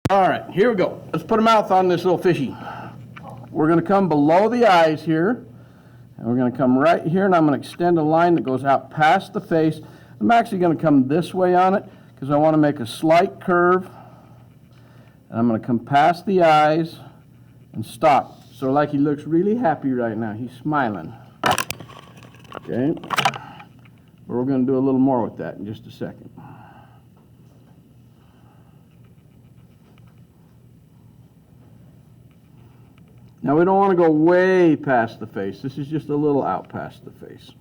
All right, here we go. Let's put a mouth on this little fishy. We're going to come below the eyes here, and we're going to come right here, and I'm going to extend a line that goes out past the face. I'm actually going to come this way on it because I want to make a slight curve. And I'm going to come past the eyes and stop. So like he looks really happy right now. He's smiling. Okay? But we're going to do a little more with that in just a second. Now we don't want to go way past the face. This is just a little out past the face.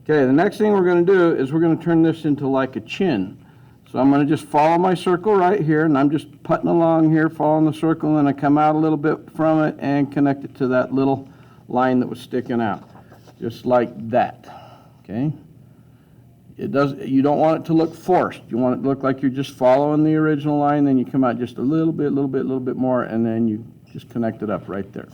Okay, the next thing we're going to do is we're going to turn this into like a chin. So I'm going to just follow my circle right here, and I'm just putting along here, following the circle, and I come out a little bit from it and connect it to that little line that was sticking out, just like that. Okay? You don't want it to look forced. You want it to look like you're just following the original line, then you come out just a little bit more, and then you just connect it up right there.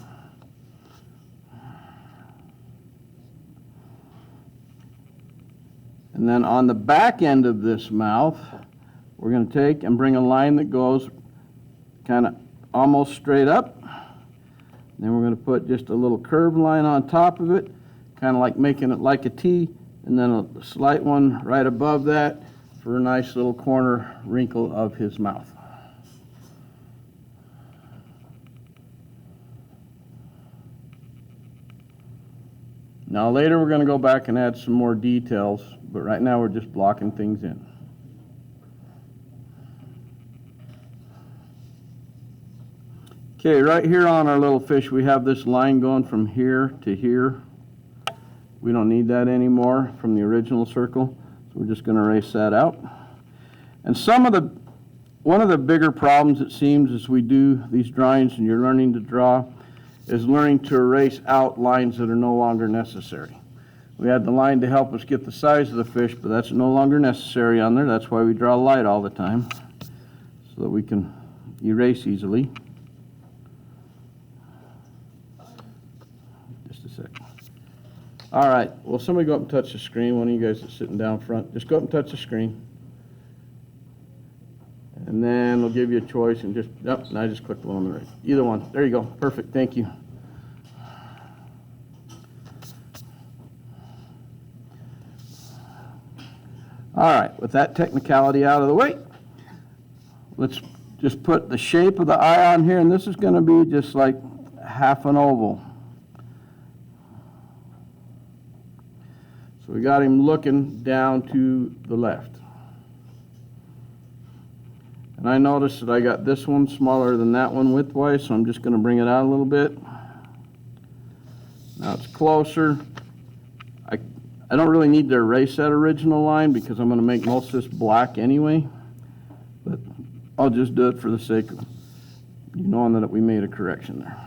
And then on the back end of this mouth, we're going to take and bring a line that goes kind of almost straight up. Then we're going to put just a little curved line on top of it, kind of like making it like a T, and then a slight one right above that for a nice little corner wrinkle of his mouth. Now later we're going to go back and add some more details, but right now we're just blocking things in. Okay, right here on our little fish we have this line going from here to here. We don't need that anymore from the original circle, so we're just going to erase that out. And one of the bigger problems it seems as we do these drawings and you're learning to draw is learning to erase out lines that are no longer necessary. We had the line to help us get the size of the fish, but that's no longer necessary on there. That's why we draw light all the time, so that we can erase easily. Just a second. All right, well, somebody go up and touch the screen. One of you guys that's sitting down front, just go up and touch the screen. And then we'll give you a choice and just, yep, and I just click the one on the right. Either one. There you go. Perfect. Thank you. All right, with that technicality out of the way, let's just put the shape of the eye on here, and this is going to be just like half an oval. So we got him looking down to the left. And I noticed that I got this one smaller than that one widthwise, so I'm just going to bring it out a little bit. Now it's closer. I don't really need to erase that original line because I'm going to make most of this black anyway. But I'll just do it for the sake of you knowing that we made a correction there.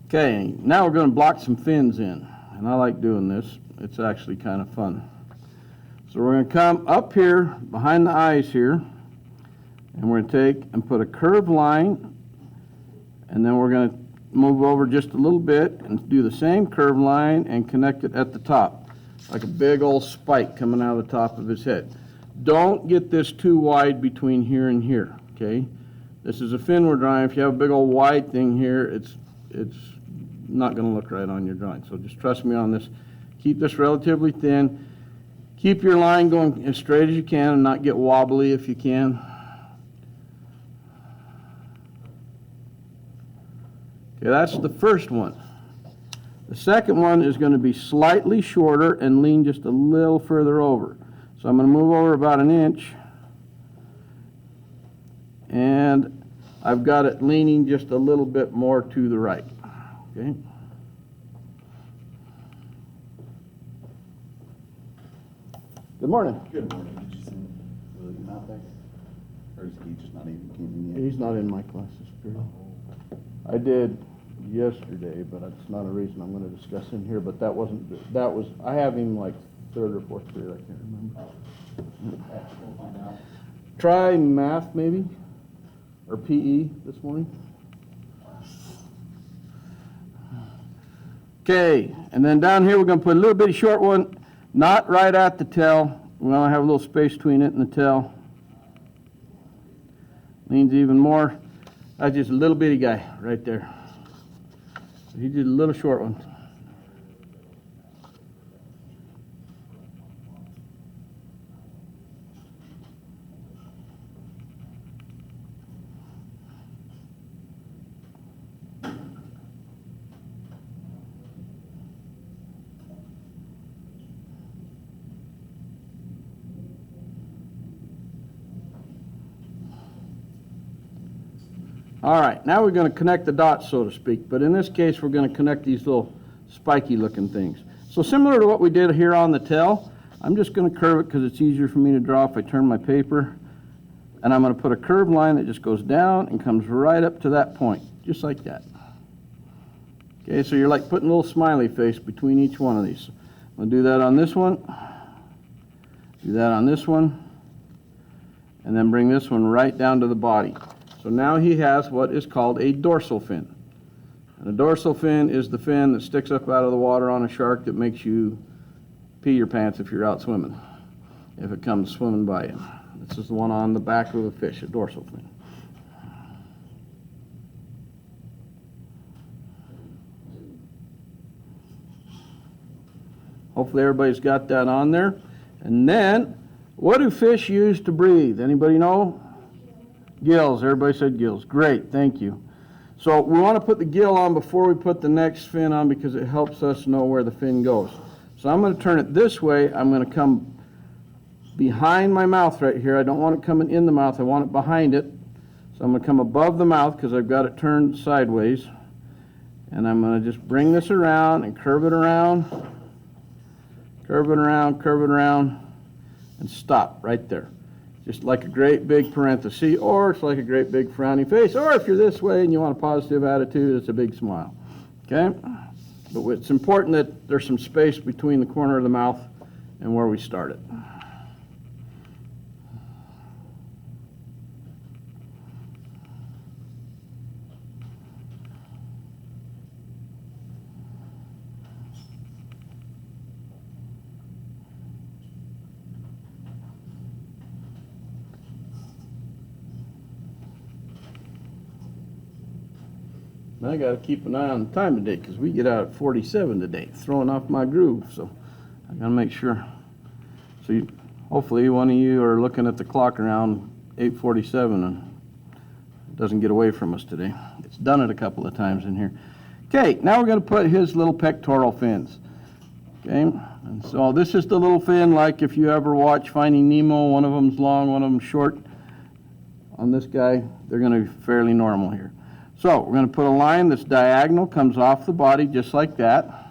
Okay, now we're going to block some fins in, and I like doing this. It's actually kind of fun. So we're going to come up here behind the eyes here, and we're going to take and put a curved line, and then we're going to move over just a little bit and do the same curved line and connect it at the top, like a big old spike coming out of the top of his head. Don't get this too wide between here and here, okay? This is a fin we're drawing. If you have a big old wide thing here, it's not going to look right on your drawing. So just trust me on this. Keep this relatively thin. Keep your line going as straight as you can and not get wobbly if you can. Okay, that's the first one. The second one is going to be slightly shorter and lean just a little further over. So I'm going to move over about an inch. And I've got it leaning just a little bit more to the right. Okay. Good morning. Good morning. Did you send William out there? Or is he just not even came in yet? He's not in my classes period. I did yesterday, but that's not a reason I'm going to discuss in here. But that was I have him like third or fourth period. I can't remember. We'll find out. Try math maybe. or PE this morning. Okay, and then down here we're going to put a little bitty short one, not right at the tail. We want to have a little space between it and the tail. Leans even more. That's just a little bitty guy right there. So he's just a little short one. All right, now we're going to connect the dots, so to speak, but in this case we're going to connect these little spiky looking things. So similar to what we did here on the tail, I'm just going to curve it because it's easier for me to draw if I turn my paper, and I'm going to put a curved line that just goes down and comes right up to that point, just like that. Okay, so you're like putting a little smiley face between each one of these. I'm going to do that on this one, do that on this one, and then bring this one right down to the body. So now he has what is called a dorsal fin. And a dorsal fin is the fin that sticks up out of the water on a shark that makes you pee your pants if you're out swimming, if it comes swimming by you. This is the one on the back of a fish, a dorsal fin. Hopefully everybody's got that on there. And then, what do fish use to breathe? Anybody know? Gills. Everybody said gills. Great, thank you. So we want to put the gill on before we put the next fin on because it helps us know where the fin goes. So I'm going to turn it this way. I'm going to come behind my mouth right here. I don't want it coming in the mouth. I want it behind it. So I'm going to come above the mouth because I've got it turned sideways. And I'm going to just bring this around and curve it around, curve it around, curve it around, and stop right there. Just like a great big parenthesis, or it's like a great big frowny face, or if you're this way and you want a positive attitude, it's a big smile. Okay? But it's important that there's some space between the corner of the mouth and where we start it. I got to keep an eye on the time today because we get out at 47 today, throwing off my groove. So I got to make sure. So hopefully one of you are looking at the clock around 8:47 and it doesn't get away from us today. It's done it a couple of times in here. Okay, now we're going to put his little pectoral fins. Okay, and so this is the little fin like if you ever watch Finding Nemo, one of them's long, one of them's short. On this guy, they're going to be fairly normal here. So we're going to put a line that's diagonal, comes off the body just like that.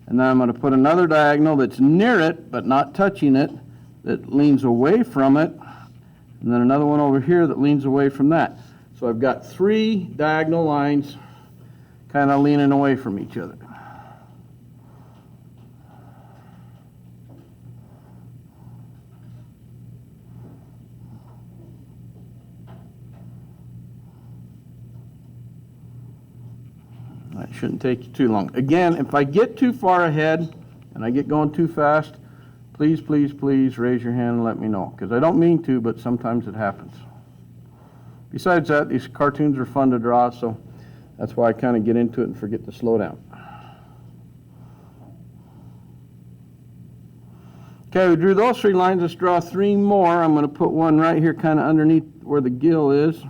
And then I'm going to put another diagonal that's near it, but not touching it, that leans away from it. And then another one over here that leans away from that. So I've got three diagonal lines kind of leaning away from each other. That shouldn't take you too long. Again, if I get too far ahead and I get going too fast, please, please, please raise your hand and let me know. Because I don't mean to, but sometimes it happens. Besides that, these cartoons are fun to draw, so that's why I kind of get into it and forget to slow down. Okay, we drew those three lines. Let's draw three more. I'm going to put one right here kind of underneath where the gill is. A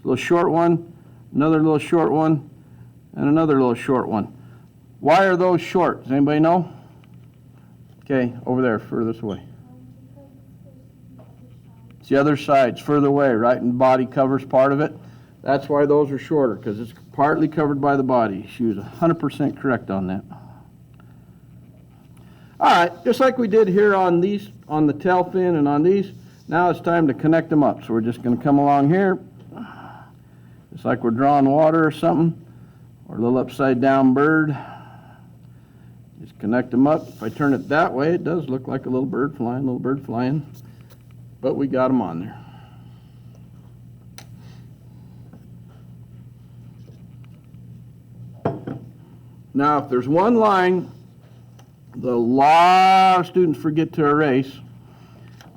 little short one, another little short one, and another little short one. Why are those short? Does anybody know? Okay, over there, furthest away. It's the other side. It's further away, right? And the body covers part of it. That's why those are shorter, because it's partly covered by the body. She was 100% correct on that. All right, just like we did here on these, on the tail fin and on these, now it's time to connect them up. So we're just going to come along here, just like we're drawing water or something, or a little upside down bird. Just connect them up. If I turn it that way, it does look like a little bird flying, but we got them on there. Now, if there's one line that a lot of students forget to erase,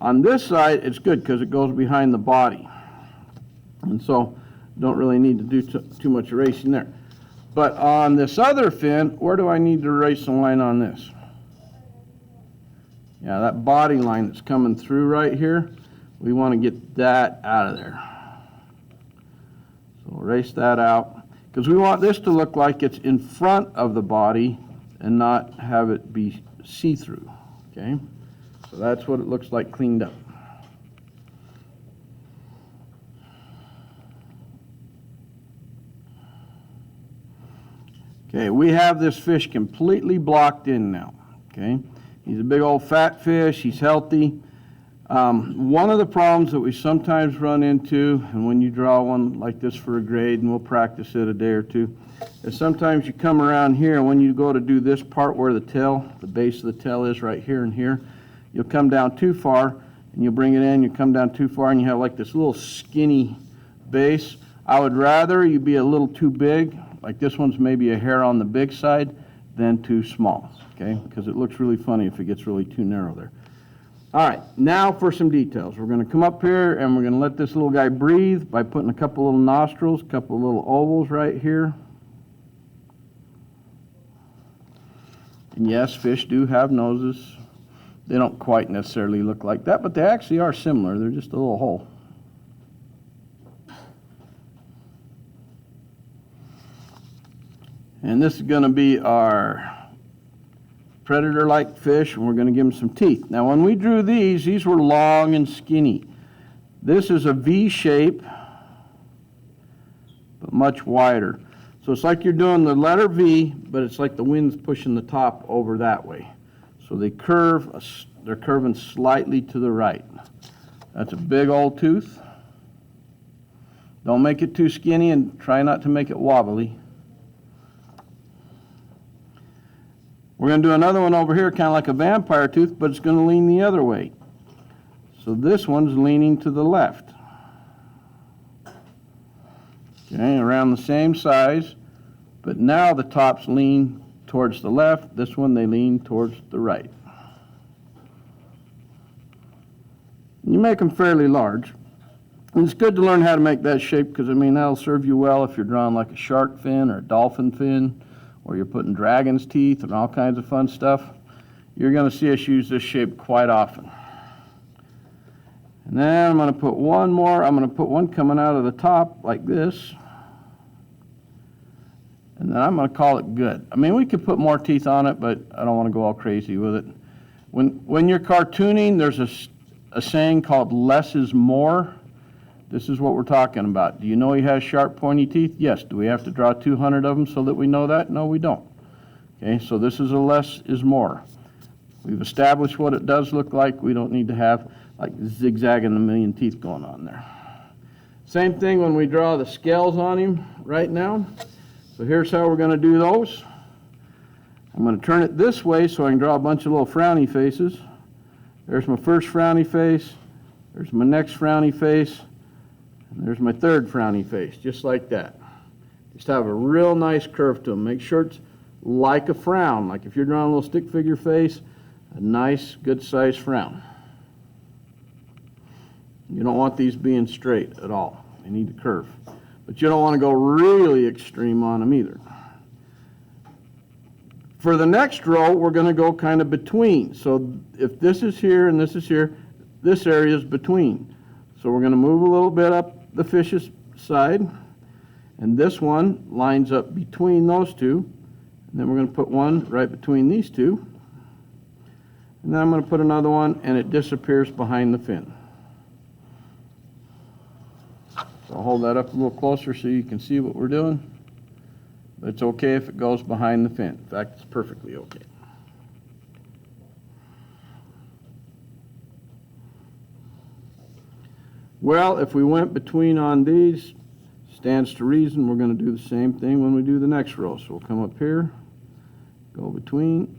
on this side, it's good because it goes behind the body. And so, don't really need to do too much erasing there. But on this other fin, where do I need to erase the line on this? Yeah, that body line that's coming through right here, we want to get that out of there. So erase that out, because we want this to look like it's in front of the body and not have it be see-through, okay? So that's what it looks like cleaned up. Okay, we have this fish completely blocked in now, okay? He's a big old fat fish, he's healthy. One of the problems that we sometimes run into, and when you draw one like this for a grade, and we'll practice it a day or two, is sometimes you come around here, and when you go to do this part where the tail, the base of the tail is right here and here, you'll come down too far, and you'll bring it in, you come down too far, and you have like this little skinny base. I would rather you be a little too big, like this one's maybe a hair on the big side, than too small, okay? Because it looks really funny if it gets really too narrow there. All right, now for some details. We're going to come up here and we're going to let this little guy breathe by putting a couple little nostrils, a couple little ovals right here. And yes, fish do have noses. They don't quite necessarily look like that, but they actually are similar. They're just a little hole. And this is going to be our predator-like fish, and we're going to give them some teeth. Now, when we drew these were long and skinny. This is a V shape, but much wider. So it's like you're doing the letter V, but it's like the wind's pushing the top over that way. So they curve, they're curving slightly to the right. That's a big old tooth. Don't make it too skinny and try not to make it wobbly. We're going to do another one over here, kind of like a vampire tooth, but it's going to lean the other way. So this one's leaning to the left. Okay, around the same size, but now the tops lean towards the left. This one, they lean towards the right. You make them fairly large. And it's good to learn how to make that shape because, I mean, that'll serve you well if you're drawing like a shark fin or a dolphin fin, or you're putting dragon's teeth and all kinds of fun stuff. You're going to see us use this shape quite often. And then I'm going to put one more. I'm going to put one coming out of the top like this. And then I'm going to call it good. I mean, we could put more teeth on it, but I don't want to go all crazy with it. When you're cartooning, there's a saying called less is more. This is what we're talking about. Do you know he has sharp, pointy teeth? Yes. Do we have to draw 200 of them so that we know that? No, we don't. Okay, so this is a less is more. We've established what it does look like. We don't need to have like zigzagging a million teeth going on there. Same thing when we draw the scales on him right now. So here's how we're going to do those. I'm going to turn it this way so I can draw a bunch of little frowny faces. There's my first frowny face. There's my next frowny face. And there's my third frowny face, just like that. Just have a real nice curve to them. Make sure it's like a frown, like if you're drawing a little stick figure face, a nice, good-sized frown. You don't want these being straight at all. They need to curve. But you don't want to go really extreme on them either. For the next row, we're going to go kind of between. So if this is here and this is here, this area is between. So we're going to move a little bit up the fish's side, and this one lines up between those two, and then we're going to put one right between these two, and then I'm going to put another one, and it disappears behind the fin. So I'll hold that up a little closer so you can see what we're doing, but it's okay if it goes behind the fin. In fact, it's perfectly okay. Well, if we went between on these, stands to reason we're going to do the same thing when we do the next row. So we'll come up here, go between,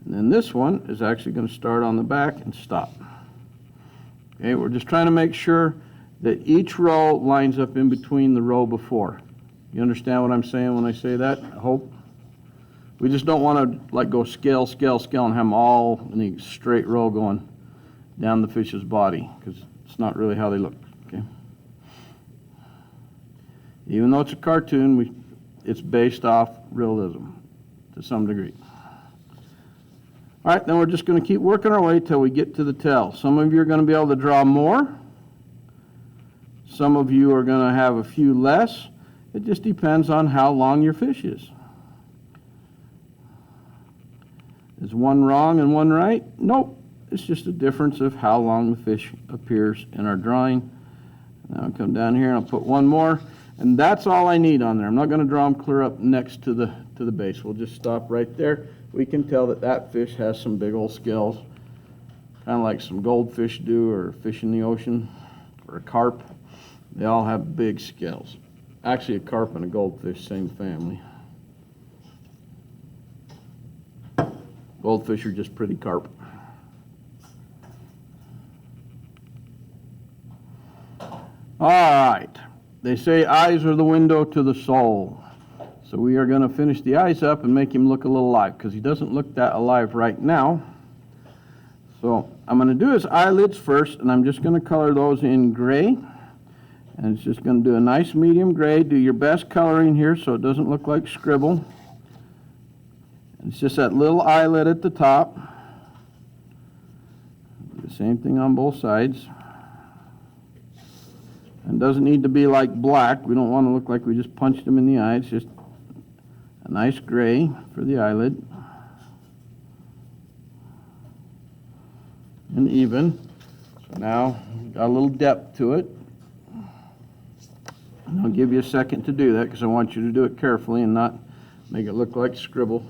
and then this one is actually going to start on the back and stop. Okay, we're just trying to make sure that each row lines up in between the row before. You understand what I'm saying when I say that? I hope. We just don't want to like go scale, scale, scale and have them all in a straight row going down the fish's body, because it's not really how they look, okay? Even though it's a cartoon, it's based off realism to some degree. All right, then we're just going to keep working our way till we get to the tail. Some of you are going to be able to draw more. Some of you are going to have a few less. It just depends on how long your fish is. Is one wrong and one right? Nope. It's just a difference of how long the fish appears in our drawing. Now I'll come down here and I'll put one more. And that's all I need on there. I'm not going to draw them clear up next to the base. We'll just stop right there. We can tell that that fish has some big old scales, kind of like some goldfish do, or fish in the ocean, or a carp. They all have big scales. Actually, a carp and a goldfish, same family. Goldfish are just pretty carp. All right. They say eyes are the window to the soul. So we are going to finish the eyes up and make him look a little alive, because he doesn't look that alive right now. So I'm going to do his eyelids first, and I'm just going to color those in gray. And it's just going to do a nice medium gray. Do your best coloring here so it doesn't look like scribble. And it's just that little eyelid at the top. Do the same thing on both sides. And it doesn't need to be like black. We don't want to look like we just punched him in the eye. It's just a nice gray for the eyelid. And even. So now, got a little depth to it. And I'll give you a second to do that, because I want you to do it carefully and not make it look like scribble.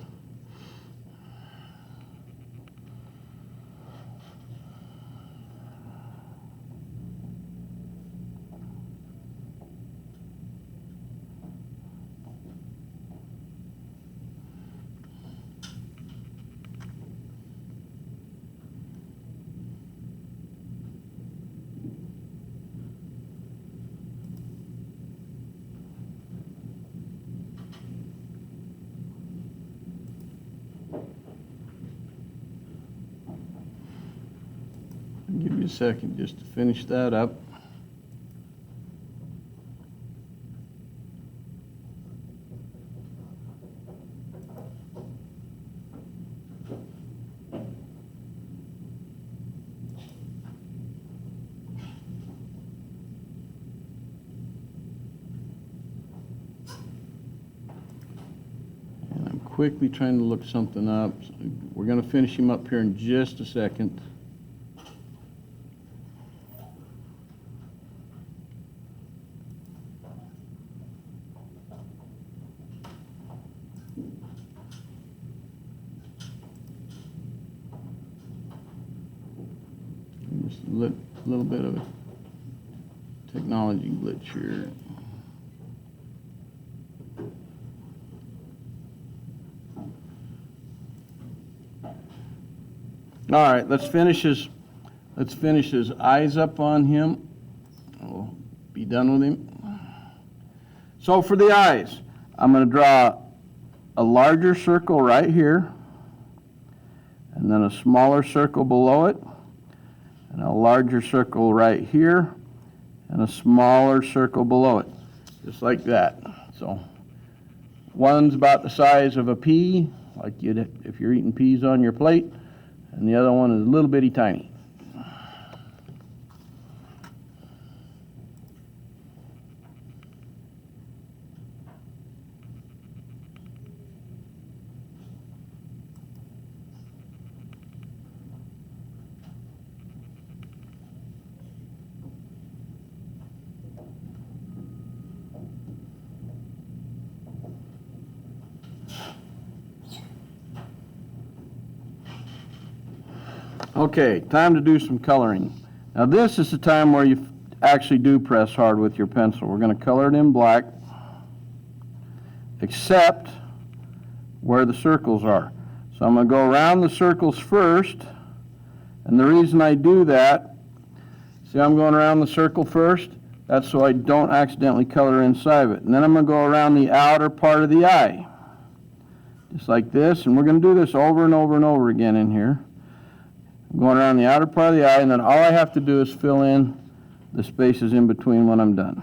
Give you a second just to finish that up. And I'm quickly trying to look something up. We're going to finish him up here in just a second. Just a little bit of a technology glitch here. All right, let's finish his eyes up on him. We'll be done with him. So for the eyes, I'm going to draw a larger circle right here, and then a smaller circle below it, and a larger circle right here, and a smaller circle below it, just like that. So one's about the size of a pea, like if you're eating peas on your plate, and the other one is a little bitty tiny. Okay, time to do some coloring. Now this is the time where you actually do press hard with your pencil. We're going to color it in black, except where the circles are. So I'm going to go around the circles first, and the reason I do that, see I'm going around the circle first, that's so I don't accidentally color inside of it. And then I'm going to go around the outer part of the eye just like this, and we're going to do this over and over and over again in here. I'm going around the outer part of the eye, and then all I have to do is fill in the spaces in between when I'm done.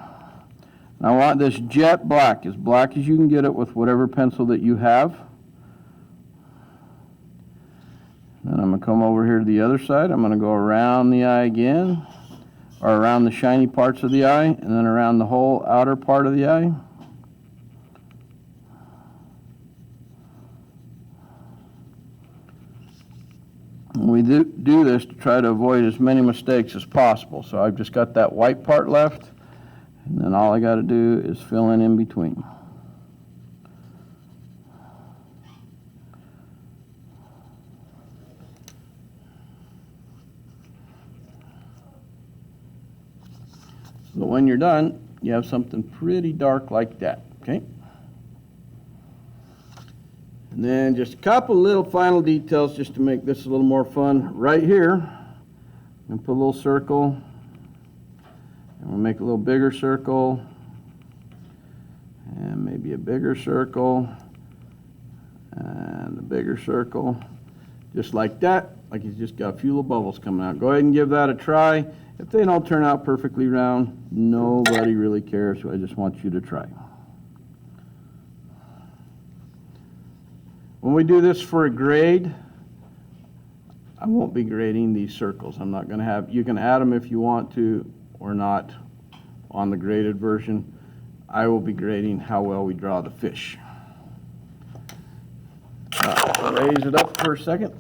And I want this jet black as you can get it with whatever pencil that you have. Then I'm going to come over here to the other side. I'm going to go around the eye again, or around the shiny parts of the eye, and then around the whole outer part of the eye. And we do this to try to avoid as many mistakes as possible. So I've just got that white part left, and then all I got to do is fill in between. So when you're done, you have something pretty dark like that, okay? And then just a couple little final details just to make this a little more fun. Right here, I'm going to put a little circle, and we'll make a little bigger circle, and maybe a bigger circle, and a bigger circle, just like that, like he's just got a few little bubbles coming out. Go ahead and give that a try. If they don't turn out perfectly round, nobody really cares, so I just want you to try. When we do this for a grade, I won't be grading these circles. I'm not going to have, you can add them if you want to or not on the graded version. I will be grading how well we draw the fish. Raise it up for a second.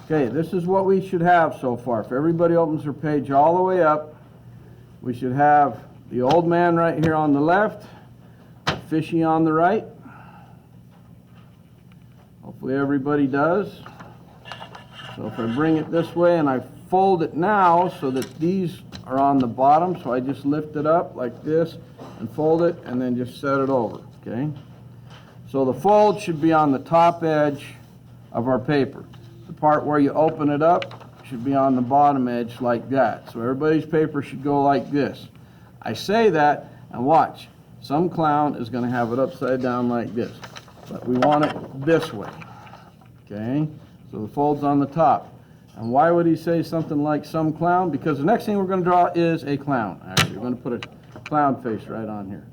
Okay, this is what we should have so far. If everybody opens their page all the way up, we should have the old man right here on the left, the fishy on the right. Hopefully everybody does. So if I bring it this way and I fold it now so that these are on the bottom, so I just lift it up like this and fold it and then just set it over, okay? So the fold should be on the top edge of our paper. The part where you open it up should be on the bottom edge like that. So everybody's paper should go like this. I say that, and watch. Some clown is going to have it upside down like this. But we want it this way. Okay? So the fold's on the top. And why would he say something like some clown? Because the next thing we're going to draw is a clown. Actually, we're going to put a clown face right on here.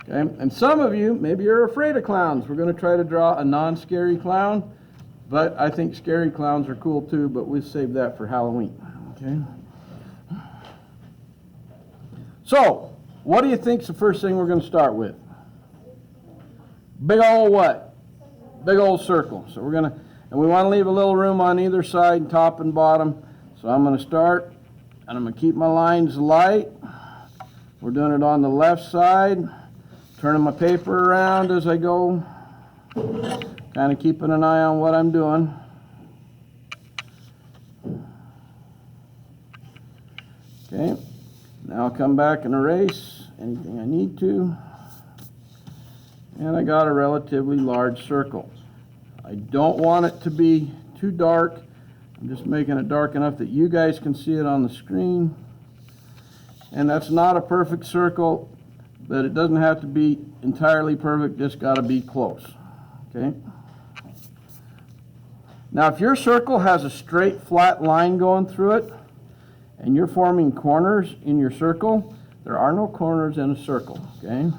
Okay? And some of you, maybe you're afraid of clowns. We're going to try to draw a non-scary clown. But I think scary clowns are cool too, but we'll save that for Halloween, okay? So, what do you think's the first thing we're going to start with? Big old what? Big old circle. So we're going to, and we want to leave a little room on either side, top and bottom. So I'm going to start, and I'm going to keep my lines light. We're doing it on the left side, turning my paper around as I go. Kind of keeping an eye on what I'm doing. Okay, now I'll come back and erase anything I need to. And I got a relatively large circle. I don't want it to be too dark. I'm just making it dark enough that you guys can see it on the screen. And that's not a perfect circle, but it doesn't have to be entirely perfect, just got to be close. Okay? Now, if your circle has a straight, flat line going through it, and you're forming corners in your circle, there are no corners in a circle, okay?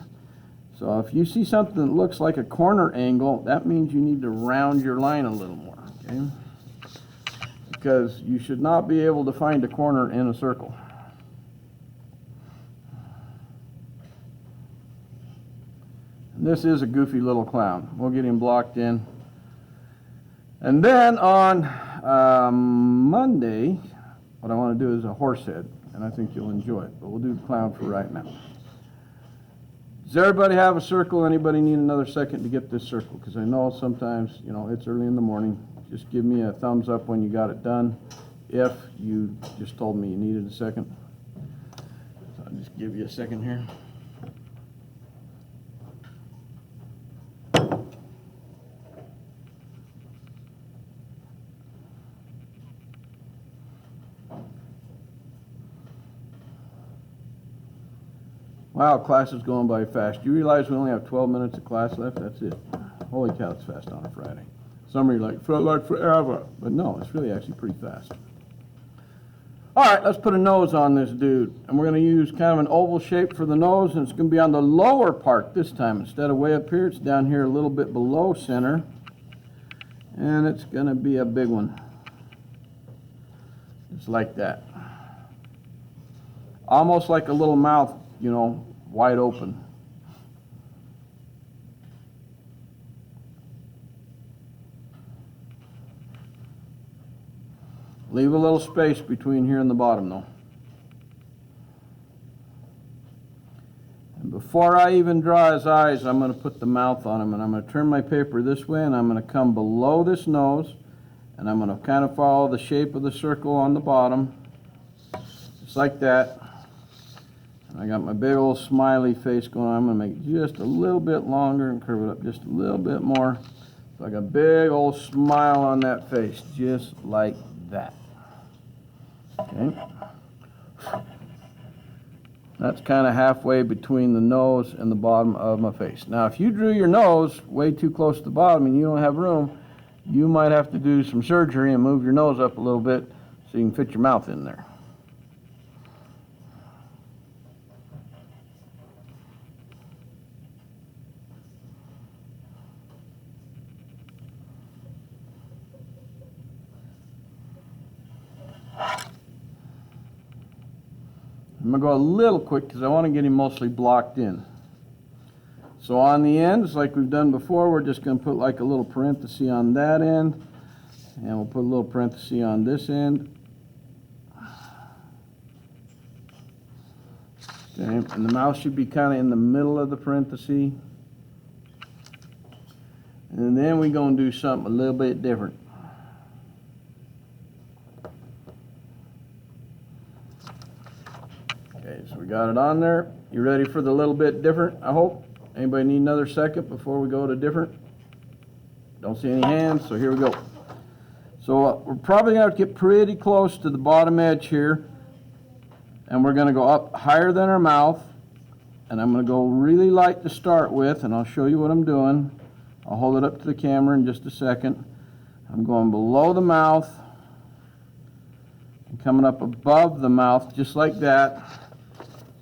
So if you see something that looks like a corner angle, that means you need to round your line a little more, okay? Because you should not be able to find a corner in a circle. And this is a goofy little clown. We'll get him blocked in. And then on Monday, what I want to do is a horse head, and I think you'll enjoy it. But we'll do the clown for right now. Does everybody have a circle? Anybody need another second to get this circle? Because I know sometimes, you know, it's early in the morning. Just give me a thumbs up when you got it done. If you just told me you needed a second. So I'll just give you a second here. Wow, class is going by fast. You realize we only have 12 minutes of class left? That's it. Holy cow, it's fast on a Friday. Some of you are like, felt like forever. But no, it's really actually pretty fast. All right, let's put a nose on this dude. And we're going to use kind of an oval shape for the nose, and it's going to be on the lower part this time. Instead of way up here, it's down here a little bit below center. And it's going to be a big one. Just like that. Almost like a little mouth, you know, wide open. Leave a little space between here and the bottom though. And before I even draw his eyes, I'm going to put the mouth on him, and I'm going to turn my paper this way, and I'm going to come below this nose, and I'm going to kind of follow the shape of the circle on the bottom, just like that. And I got my big old smiley face going on. I'm going to make it just a little bit longer and curve it up just a little bit more. So I got a big old smile on that face, just like that. Okay. That's kind of halfway between the nose and the bottom of my face. Now, if you drew your nose way too close to the bottom and you don't have room, you might have to do some surgery and move your nose up a little bit so you can fit your mouth in there. I'm going to go a little quick because I want to get him mostly blocked in. So on the ends, like we've done before, we're just going to put like a little parenthesis on that end, and we'll put a little parenthesis on this end. Okay, and the mouth should be kind of in the middle of the parenthesis. And then we're going to do something a little bit different. Okay, so we got it on there. You ready for the little bit different, I hope? Anybody need another second before we go to different? Don't see any hands, so here we go. So we're probably going to get pretty close to the bottom edge here. And we're going to go up higher than our mouth. And I'm going to go really light to start with, and I'll show you what I'm doing. I'll hold it up to the camera in just a second. I'm going below the mouth and coming up above the mouth, just like that.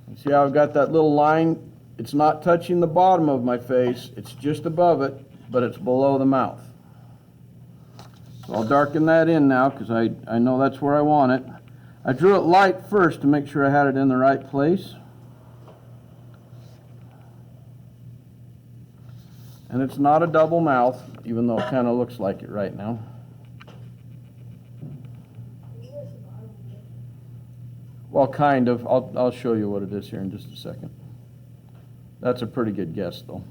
You see how I've got that little line? It's not touching the bottom of my face. It's just above it, but it's below the mouth. So I'll darken that in now because I know that's where I want it. I drew it light first to make sure I had it in the right place. And it's not a double mouth, even though it kind of looks like it right now. Well, kind of. I'll show you what it is here in just a second. That's a pretty good guess, though.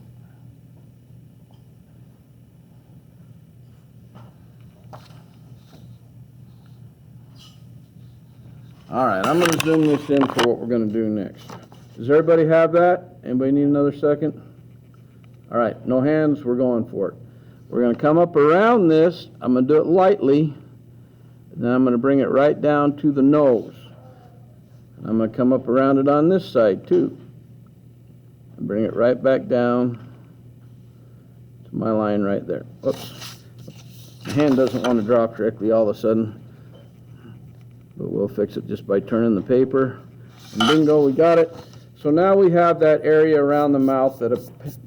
All right, I'm going to zoom this in for what we're going to do next. Does everybody have that? Anybody need another second? All right, no hands, we're going for it. We're going to come up around this. I'm going to do it lightly. And then I'm going to bring it right down to the nose. And I'm going to come up around it on this side, too. And bring it right back down to my line right there. Oops. My hand doesn't want to drop directly all of a sudden. But we'll fix it just by turning the paper. And bingo, we got it. So now we have that area around the mouth that a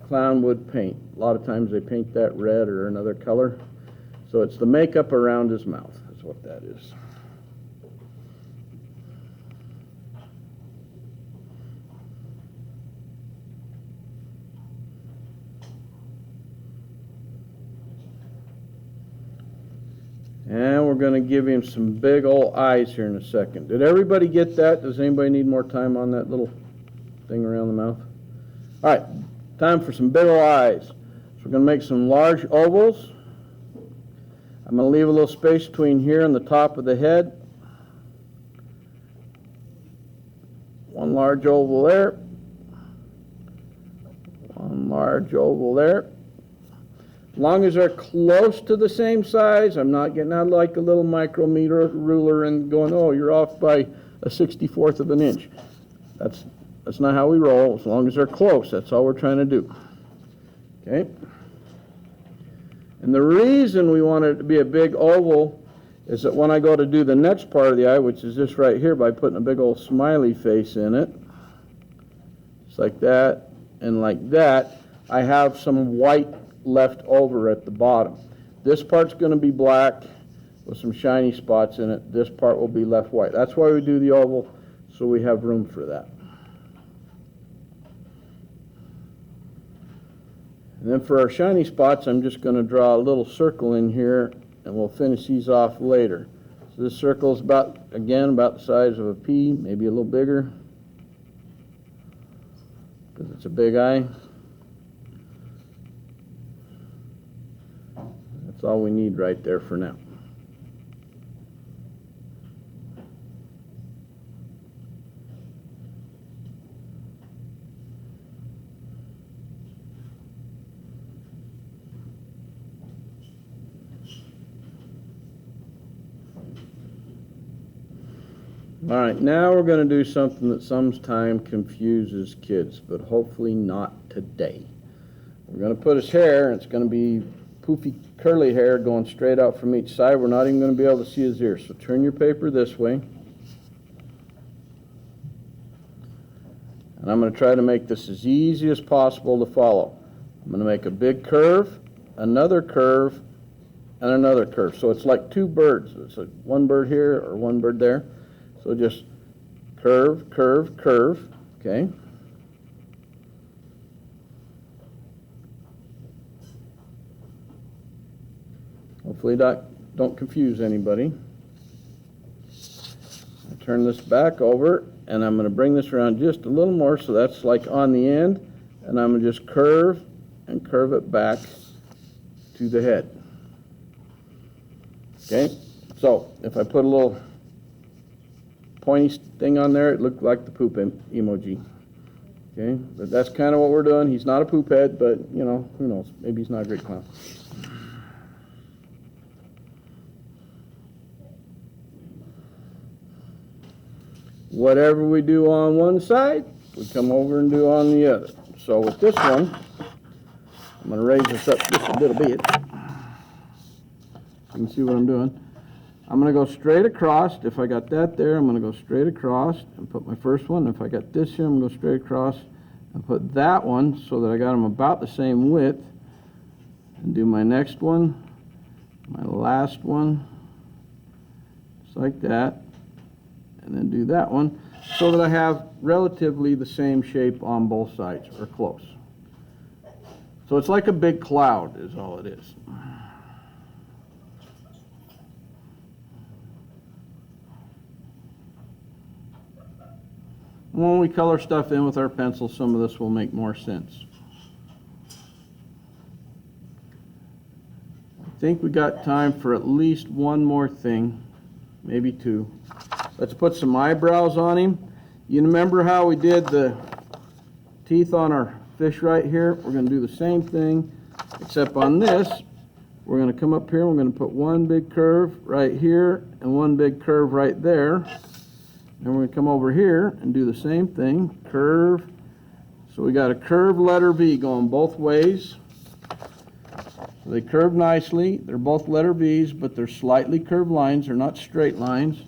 clown would paint. A lot of times they paint that red or another color. So it's the makeup around his mouth, is what that is. And we're going to give him some big old eyes here in a second. Did everybody get that? Does anybody need more time on that little thing around the mouth? All right, time for some big old eyes. So we're going to make some large ovals. I'm going to leave a little space between here and the top of the head. One large oval there. One large oval there. As long as they're close to the same size, I'm not getting out like a little micrometer ruler and going, oh, you're off by a 64th of an inch. That's That's not how we roll. As long as they're close, that's all we're trying to do. Okay? And the reason we want it to be a big oval is that when I go to do the next part of the eye, which is this right here, by putting a big old smiley face in it, just like that and like that, I have some white left over at the bottom. This part's going to be black with some shiny spots in it. This part will be left white. That's why we do the oval, so we have room for that. And then for our shiny spots, I'm just going to draw a little circle in here, and we'll finish these off later. So this circle is about, again, about the size of a pea, maybe a little bigger, because it's a big eye. That's all we need right there for now. All right, now we're going to do something that sometimes confuses kids, but hopefully not today. We're going to put his hair, and it's going to be poofy, curly hair going straight out from each side. We're not even going to be able to see his ears. So turn your paper this way. And I'm going to try to make this as easy as possible to follow. I'm going to make a big curve, another curve, and another curve. So it's like two birds. It's like one bird here or one bird there. So just curve, curve, curve, okay? Hopefully don't confuse anybody. I turn this back over, and I'm going to bring this around just a little more, so that's like on the end, and I'm going to just curve and curve it back to the head. Okay? So if I put a little pointy thing on there, it looked like the poop emoji. Okay, but that's kind of what we're doing. He's not a poop head, but you know, who knows? Maybe he's not a great clown. Whatever we do on one side, we come over and do on the other. So with this one, I'm going to raise this up just a little bit. You can see what I'm doing. I'm going to go straight across. If I got that there, I'm going to go straight across and put my first one. If I got this here, I'm going to go straight across and put that one so that I got them about the same width. And do my next one, my last one, just like that. And then do that one so that I have relatively the same shape on both sides, or close. So it's like a big cloud is all it is. When we color stuff in with our pencil, some of this will make more sense. I think we got time for at least one more thing, maybe two. Let's put some eyebrows on him. You remember how we did the teeth on our fish right here? We're going to do the same thing, except on this, we're going to come up here, we're going to put one big curve right here and one big curve right there. And we're going to come over here and do the same thing, curve. So we got a curved letter V going both ways. So they curve nicely. They're both letter V's, but they're slightly curved lines. They're not straight lines.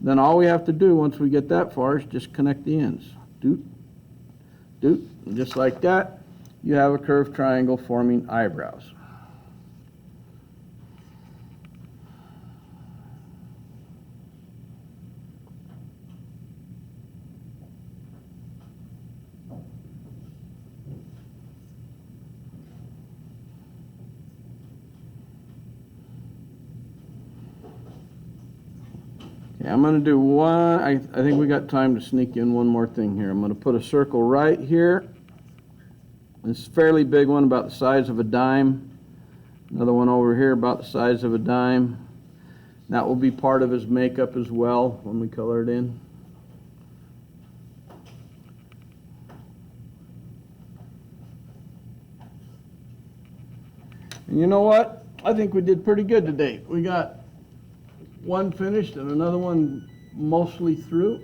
Then all we have to do once we get that far is just connect the ends. Doot, doot, and just like that, you have a curved triangle forming eyebrows. I'm going to do one, I think we got time to sneak in one more thing here. I'm going to put a circle right here. This is a fairly big one, about the size of a dime. Another one over here, about the size of a dime. That will be part of his makeup as well when we color it in. And you know what? I think we did pretty good today. We got one finished and another one mostly through.